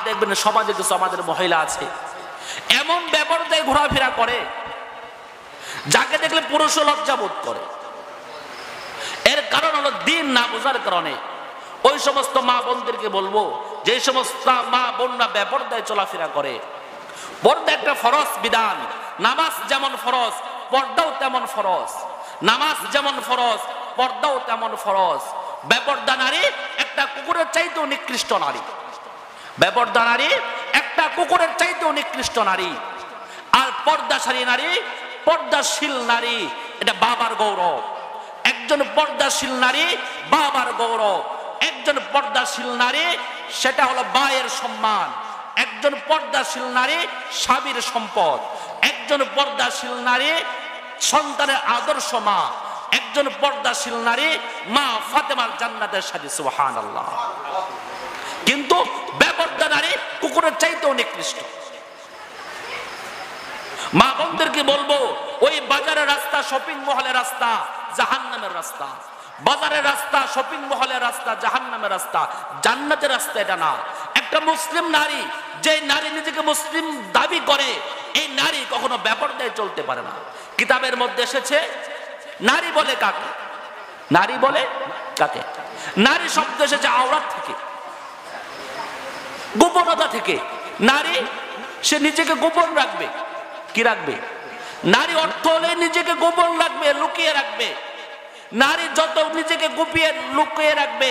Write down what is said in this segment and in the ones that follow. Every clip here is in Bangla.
দেখবেন সমাজে কিছু আমাদের মহিলা আছে এমন বেপরদায় ঘোরাফেরা করে যাকে দেখলে পুরুষ লজ্জা বোধ করে। এর কারণ হলো দিন না বোঝার কারণে। ওই সমস্ত মা বোনদেরকে বলবো, যে সমস্ত মা বোনরা বেপরদায় চলাফেরা করে, পর্দা একটা ফরজ বিধান। নামাজ যেমন ফরজ, পর্দাও তেমন ফরজ। নামাজ যেমন ফরজ, পর্দাও তেমন ফরজ। বেপরদা নারী একটা কুকুরের চাইতেও নিকৃষ্ট নারী। বেপরদা নারী একটা কুকুরের চাইতেও নিকৃষ্ট নারী। আর পর্দাশালী নারী, পর্দাশীল নারী, এটা বাবার গৌরব। একজন পর্দাশীল নারী বাবার গৌরব। একজন পর্দাশীল নারী সেটা হলো মায়ের সম্মান। একজন পর্দাশীল নারী স্বামীর সম্পদ। একজন পর্দাশীল নারী সন্তানের আদর্শ মা। একজন পর্দাশীল নারী মা ফাতেমার জান্নাতের সাথী। সুবহানাল্লাহ। কিন্তু বেপরদা নারী কুকুরের চাইতেও নিকৃষ্ট। মা বোনদেরকে বলবো, ওই বাজারের রাস্তা, শপিং মহলের রাস্তা জাহান্নামের রাস্তা। বাজারের রাস্তা, শপিং মহলের রাস্তা জাহান্নামের রাস্তা, জান্নাতের রাস্তা এটা না। একটা মুসলিম নারী, যে নারী নিজেকে মুসলিম দাবি করে, এই নারী কখনো বেপরদায় চলতে পারে না। কিতাবের মধ্যে এসেছে, নারী বলে কাকে? নারী বলে কাকে? নারী শব্দ এসেছে আওরাত থেকে, গোপনতা থেকে। নারী সে নিজেকে গোপন রাখবে। কি রাখবে? নারী অর্থ হলে নিজেকে গোপন রাখবে, লুকিয়ে রাখবে। নারী যত নিজেকে গুপিয়ে লুকিয়ে রাখবে,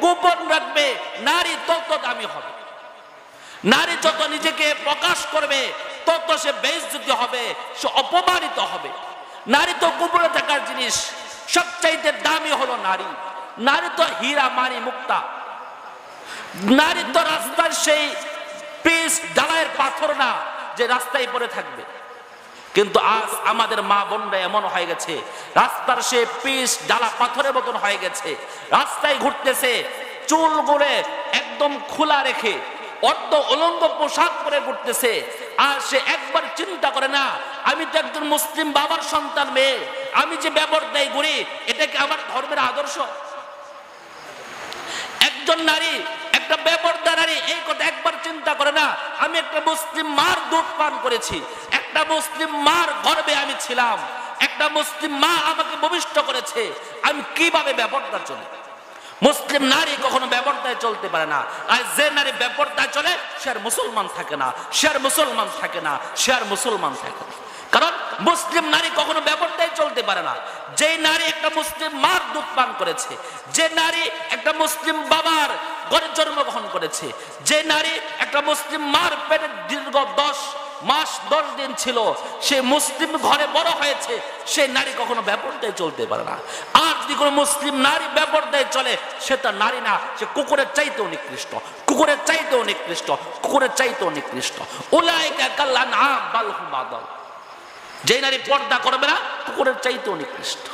গোপন রাখবে, নারী তত দামি হবে। নারী যত নিজেকে প্রকাশ করবে, তত সে বেইজ্জতি হবে, সে অপমানিত হবে। নারী তো গোপনে থাকার জিনিস। সবচাইতে দামি হলো নারী। নারী তো হীরা মানি মুক্তা। নারী তো রাস্তার সেই পিচ ঢালাইয়ের পাথর না যে রাস্তায় পড়ে থাকবে। কিন্তু আজ আমাদের মা বোনরা এমন হয়ে গেছে, রাস্তার সে পিচ ঢালা পাথরের মতন হয়ে গেছে। রাস্তায় ঘুরতেছে চুল গুলে একদম খোলা রেখে, অর্ধ উলঙ্গ পোশাক পরে ঘুরতেছে। আর সে একবার চিন্তা করে না, আমি তো একজন মুসলিম বাবার সন্তান মেয়ে, আমি যে বেপরদায় ঘুরি, এটা কি আমার ধর্মের আদর্শ? একজন নারী, একটা বেপরদা নারী এই কথা একবার চিন্তা করে না, আমি একটা মুসলিম মার দুধ পান করেছি, একটা মুসলিম মার গর্ভে আমি ছিলাম, একটা মুসলিম মা আমাকে ভূমিষ্ঠ করেছে, আমি কিভাবে বেপরদা চলি? মুসলিম নারী কখনো বেপরদায় চলতে পারে না। আর যে নারী বেপরদায় চলে, সে আর মুসলমান থাকে না, সে আর মুসলমান থাকে না, সে আর মুসলমান থাকে না। কারণ মুসলিম নারী কখনো বেপরদায় চলতে পারে না। যে নারী একটা মুসলিম মার দুধ পান করেছে, যে নারী একটা মুসলিম বাবার ঘরে জন্মগ্রহণ করেছে, যে নারী একটা মুসলিম মার পেটে দীর্ঘ 10 মাস 10 দিন ছিল, সে মুসলিম ঘরে বড় হয়েছে, সে নারী কখনো বেপরদায় চলতে পারে না। আর যদি কোনো মুসলিম নারী বেপরদায় চলে, সে তার নারী না, সে কুকুরের চাইতেও নিকৃষ্ট, কুকুরের চাইতেও নিকৃষ্ট, কুকুরের চাইতেও নিকৃষ্ট। উলাইকা কাল আনআম বাল হুম আদাল। যে নারী পর্দা করবে না, কুকুরের চাইতেও নিকৃষ্ট।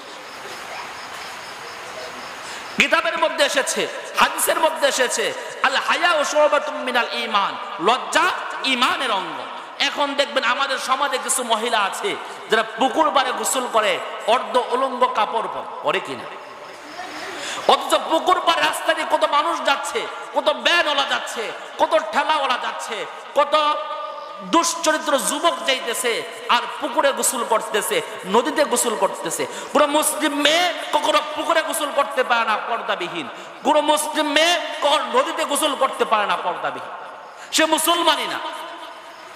কিতাবের মধ্যে এসেছে, হাদিসের মধ্যে এসেছে, আল হায়াউ শুবাতুম মিনাল ঈমান, লজ্জা ঈমানের অঙ্গ। এখন দেখবেন আমাদের সমাজে কিছু মহিলা আছে যারা পুকুর পাড়ে গোসল করে, অর্ধ উলঙ্গ কাপড় পরে কিনা। অথচ পুকুর পাড়ে রাস্তা দিয়ে কত মানুষ যাচ্ছে, কত ভ্যানওয়ালা যাচ্ছে, কত ঠেলাওয়ালা যাচ্ছে, কত দুশ্চরিত্র যুবক যাইতেছে আর পুকুরে গোসল করতেছে, নদীতে গোসল করতেছে। পুরো মুসলিম মেয়ে কখনো পুকুরে গোসল করতে পারে না পর্দাবিহীন, পুরো মুসলিম মেয়ে কখনো নদীতে গোসল করতে পারে না পর্দাবিহীন। সে মুসলমানই না,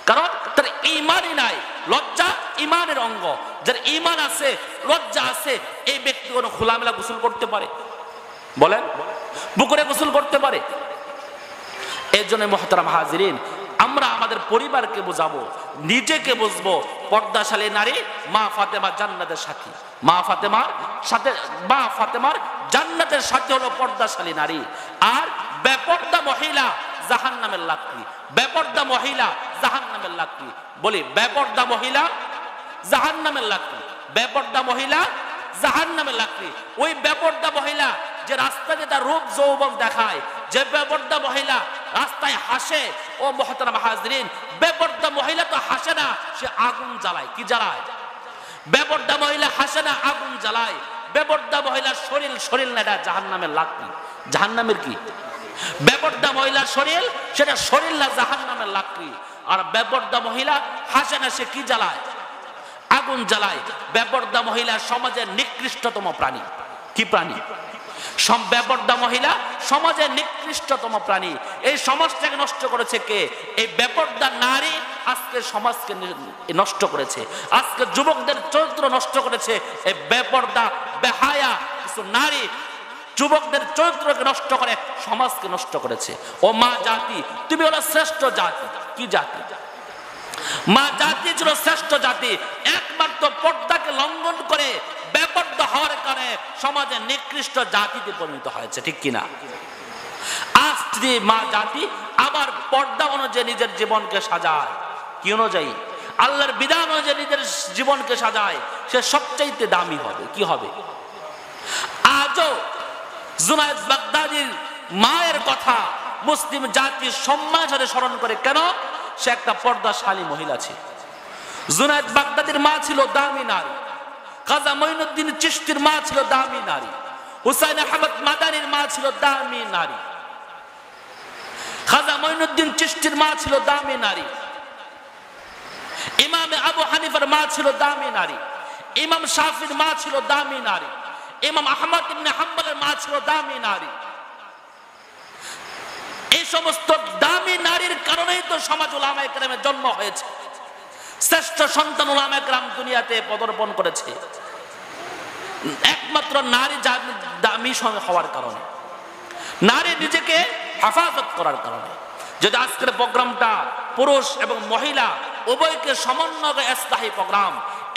কারণ তার ঈমানই নাই। লজ্জা ঈমানের অঙ্গ। যার ঈমান আছে, লজ্জা আছে, এই ব্যক্তি কোনো খোলামেলা গোসল করতে পারে? বলেন, পুকুরে গোসল করতে পারে? এর জন্য মুহতারাম হাজিরিন, আমরা আমাদের পরিবারকে বোঝাবো, নিজেকে বুঝবো। পর্দাশালী নারী মা ফাতেমা জান্নাতের সাথী। মা ফাতেমার সাথে, মা ফাতেমার জান্নাতের সাথী হলো পর্দাশালী নারী। আর বেপর্দা মহিলা জাহান্নামের লাকড়ি। বেপর্দা মহিলা জাহান্নামের লাকড়ি। বলি, বেপর্দা মহিলা জাহান্নামের লাকড়ি। বেপর্দা মহিলা জাহান্নামের লাকড়ি। ওই বেপর্দা মহিলা যে রাস্তাতে তার রূপ যৌবন দেখায়, যে বেপর্দা মহিলা রাস্তায় হাসে, ও মুহতারাম হাজরিন, বেপর্দা মহিলা তো হাসে না, সে আগুন জ্বালায়। কি জ্বালায়? বেপর্দা মহিলা হাসে না, আগুন জ্বালায়। বেপর্দা মহিলা শরীর না, এটা জাহান্নামের লাকড়ি। জাহান্নামের কি? বেপর্দা মহিলার শরীর, সেটা শরীর না জাহান্নামের লাকড়ি। আর বেপর্দা মহিলা হাসে না, সে কি জ্বালায়? আগুন জ্বালায়। বেপর্দা মহিলা সমাজের নিকৃষ্টতম প্রাণী। কি প্রাণী? বেপর্দা মহিলা সমাজের নিকৃষ্টতম প্রাণী। এই সমাজটাকে নষ্ট করেছে কে? এই বেপর্দা নারী আজকে সমাজকে নষ্ট করেছে, আজকে যুবকদের চরিত্র নষ্ট করেছে। এই বেপর্দা বেহায়া কিছু নারী যুবকদের চরিত্রকে নষ্ট করে সমাজকে নষ্ট করেছে। ও মা জাতি, তুমি হলো শ্রেষ্ঠ জাতি। কি জাতি? মা জাতি ছিল শ্রেষ্ঠ জাতি। একমাত্র পর্দাকে লঙ্ঘন করে বেপর্দা হওয়ার কারণে সমাজে নিকৃষ্ট জাতিতে পরিণত হয়েছে। ঠিক কিনা? আজ যদি মা জাতি আবার পর্দা অনুযায়ী নিজের জীবনকে সাজায়, কি অনুযায়ী? আল্লাহর বিধান অনুযায়ী নিজের জীবনকে সাজায়, সে সবচাইতে দামি হবে। কি হবে? আজও জুনায়েদ বাগদাদির মায়ের কথা মুসলিম জাতির সম্মানের সাথে স্মরণ করে। কেন? সে একটা পর্দাশালী মহিলা ছিল। জুনায়েদ বাগদাদির মা ছিল দামি নারী। খাজা মঈনুদ্দিন চিশতির মা ছিল দামি নারী। হুসাইন আহমদ মাদানির মা ছিল দামি নারী। খাজা মঈনুদ্দিন চিশতির মা ছিল দামি নারী। ইমাম আবু হানিফার মা ছিল দামি নারী। ইমাম শাফির মা ছিল দামি নারী। ইমাম আহমদ ইবনে হাম্বলের মা ছিল দামি নারী। এই সমস্ত দামি নারীর কারণেই তো সমাজ উলামায়ে কেরামের জন্ম হয়েছে। শ্রেষ্ঠ সন্তান উলামায়ে কেরাম দুনিয়াতে পদার্পণ করেছে একমাত্র নারী দামি হওয়ার কারণে, নারী নিজেকে হেফাজত করার কারণে। যদি আজকের প্রোগ্রামটা পুরুষ এবং মহিলা উভয়কে সমন্বয়ে ইসলাহী প্রোগ্রাম,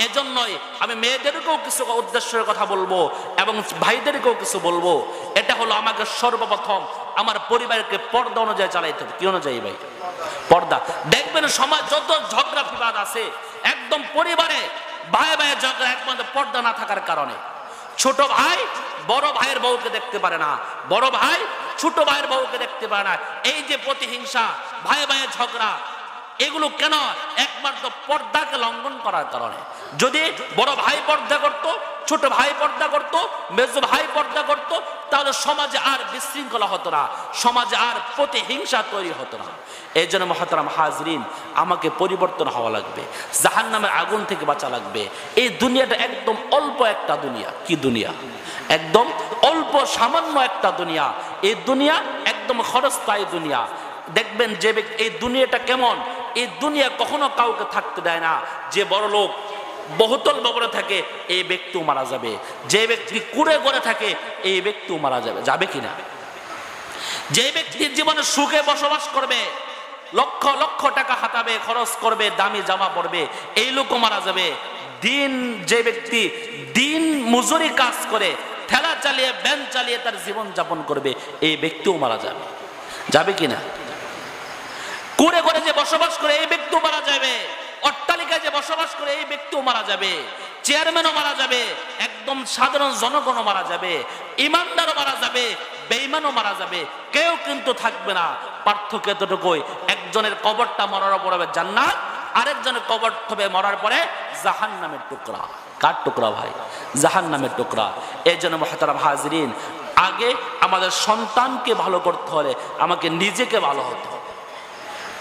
এজন্যই আমি মেয়েদেরকেও কিছু উদ্দেশ্যের কথা বলবো এবং ভাইদেরকেও কিছু বলবো। এটা হলো আমাকে সর্বপ্রথম আমার পরিবারকে পর্দা অনুযায়ী চালাইতে হবে। কি অনুযায়ী ভাই? পর্দা। দেখবেন সমাজ যত ঝগড়া বিবাদ আছে, একদম পরিবারে ভাই ভাইয়ের ঝগড়া একমাত্র পর্দা না থাকার কারণে। ছোট ভাই বড় ভাইয়ের বউকে দেখতে পারে না, বড় ভাই ছোট ভাইয়ের বউকে দেখতে পারে না। এই যে প্রতিহিংসা, ভাই ভাইয়ের ঝগড়া, এগুলো কেন? একমাত্র পর্দাকে লঙ্ঘন করার কারণে। যদি বড় ভাই পর্দা করত, ছোট ভাই পর্দা করত, মেজ ভাই পর্দা করত, তাহলে সমাজে আর বিশৃঙ্খলা হতো না, সমাজে আর প্রতিহিংসা তৈরি হতো না। এই জন্য মুহতারাম হাজরিন, আমাকে পরিবর্তন হওয়া লাগবে, জাহান্নামের আগুন থেকে বাঁচা লাগবে। এই দুনিয়াটা একদম অল্প একটা দুনিয়া। কি দুনিয়া? একদম অল্প সামান্য একটা দুনিয়া। এই দুনিয়া একদম ক্ষণস্থায়ী দুনিয়া। দেখবেন যে এই দুনিয়াটা কেমন, এই দুনিয়া কখনো কাউকে থাকতে দেয় না। যে বড় লোক বহুতল ভবনে থাকে, এই ব্যক্তিও মারা যাবে। যে ব্যক্তি কুড়ে ঘরে থাকে, এই ব্যক্তিও মারা যাবে। যাবে কিনা? যে ব্যক্তির জীবনে সুখে বসবাস করবে, লক্ষ লক্ষ টাকা হাতাবে, খরচ করবে, দামি জামা পরবে, এই লোকও মারা যাবে। যে ব্যক্তি দিন মজুরি কাজ করে, ঠেলা চালিয়ে, ভ্যান চালিয়ে তার জীবন যাপন করবে, এই ব্যক্তিও মারা যাবে। যাবে কিনা? কুড়ে ঘরে যে বসবাস করে, এই ব্যক্তিও মারা যাবে। অট্টালিকায় যে বসবাস করে, এই ব্যক্তিও মারা যাবে। চেয়ারম্যানও মারা যাবে, একদম সাধারণ জনগণও মারা যাবে, ইমানদারও মারা যাবে, বেঈমানও মারা যাবে। কেউ কিন্তু থাকবে না। পার্থক্য এতটুকুই, একজনের কবরটা মরার পর হবে জান্নাত, আরেকজনের কবর হবে মরার পরে জাহান্নামের টুকরা। কার টুকরা ভাই? জাহান্নামের টুকরা। এই জন্য মুহতারাম হাজরিন, আগে আমাদের সন্তানকে ভালো করতে হলে আমাকে নিজেকে ভালো হতে হবে।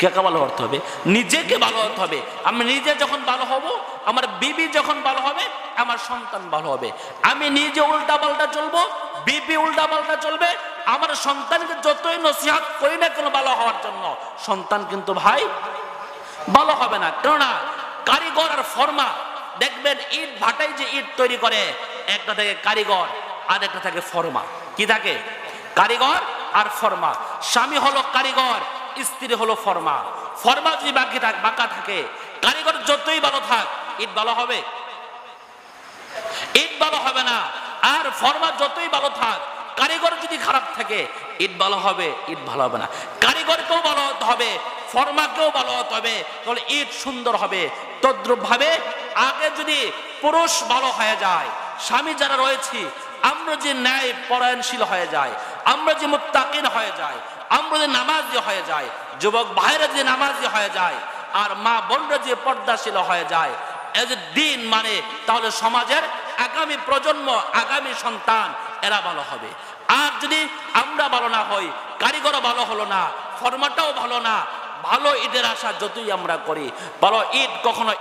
কে ভালো করতে হবে? নিজেকে ভালো হতে হবে। আমি নিজে যখন ভালো হব, আমার বিবি যখন ভালো হবে, আমার সন্তান ভালো হবে। আমি নিজে উল্টা পাল্টা চলবো, বিবি উল্টা পাল্টা চলবে, আমার সন্তানকে যতই নসিহত করি না কেন ভালো হওয়ার জন্য, সন্তান কিন্তু ভাই ভালো হবে না। কেননা কারিগর আর ফর্মা, দেখবেন ইট ভাটাই যে ইট তৈরি করে, একটা থাকে কারিগর আর একটা থাকে ফর্মা। কি থাকে? কারিগর আর ফর্মা। স্বামী হলো কারিগর, স্ত্রী হলো ফর্মা। ফর্মা যদি বাঁকা থাকে, কারিগর যতই ভালো থাক, ইট ভালো হবে? ইট ভালো হবে না। আর ফর্মা যতই ভালো থাক, কারিগর যদি খারাপ থাকে, ইট ভালো হবে? ইট ভালো হবে না। কারিগরকেও ভালো হতে হবে, ফর্মাকেও ভালো হতে হবে, তাহলে ইট সুন্দর হবে। তদ্রুপ ভাবে আগে যদি পুরুষ ভালো হয়ে যায়, স্বামী যারা রয়েছে, আমরা যে ন্যায় পরায়ণশীল হয়ে যায়, আমরা যে মুত্তাকিন হয়ে যায়, আমরা যে নামাজি হয়ে যায়, যুবক ভাইরা যে নামাজি হয়ে যায়, আর মা বোনরা যে পর্দাশীল হয়ে যায়, এই যে দিন মানে, তাহলে সমাজের আগামী প্রজন্ম, আগামী সন্তান এরা ভালো হবে। আর যদি আমরা ভালো না হই, কারিগরও ভালো হলো না, ফরমাটাও ভালো না, ভালো ঈদের আশা যতই আমরা করি, ভালো ঈদ কখনো